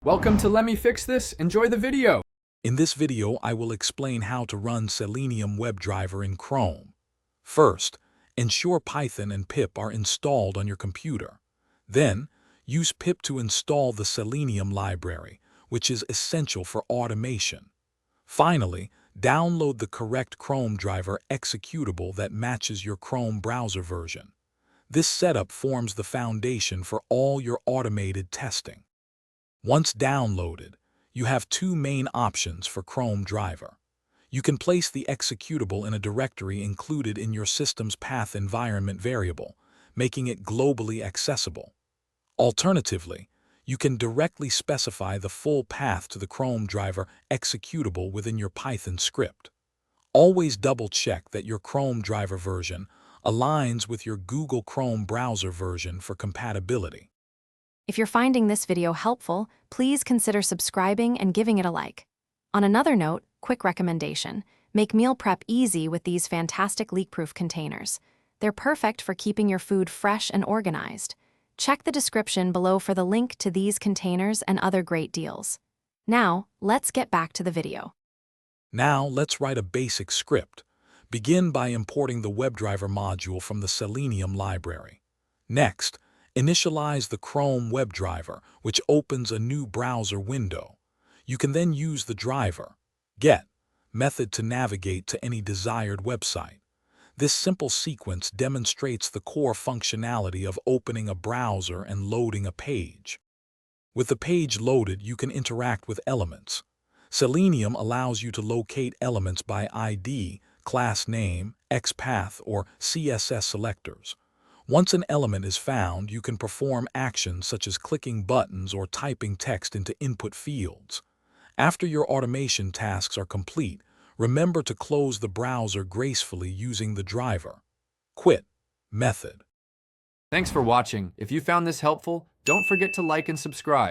Welcome to Let Me Fix This. Enjoy the video. In this video, I will explain how to run Selenium WebDriver in Chrome. First, ensure Python and pip are installed on your computer. Then, use pip to install the Selenium library, which is essential for automation. Finally, download the correct Chrome driver executable that matches your Chrome browser version. This setup forms the foundation for all your automated testing. Once downloaded, you have two main options for Chrome driver. You can place the executable in a directory included in your system's path environment variable, making it globally accessible. Alternatively, you can directly specify the full path to the Chrome driver executable within your Python script. Always double-check that your Chrome driver version aligns with your Google Chrome browser version for compatibility. If you're finding this video helpful, please consider subscribing and giving it a like. On another note, quick recommendation: make meal prep easy with these fantastic leak-proof containers. They're perfect for keeping your food fresh and organized. Check the description below for the link to these containers and other great deals. Now, let's get back to the video. Now, let's write a basic script. Begin by importing the WebDriver module from the Selenium library. Next, initialize the Chrome WebDriver, which opens a new browser window. You can then use the driver get method to navigate to any desired website. This simple sequence demonstrates the core functionality of opening a browser and loading a page. With the page loaded, you can interact with elements. Selenium allows you to locate elements by ID, class name, XPath, or CSS selectors. Once an element is found, you can perform actions such as clicking buttons or typing text into input fields. After your automation tasks are complete, remember to close the browser gracefully using the driver quit method. Thanks for watching. If you found this helpful, don't forget to like and subscribe.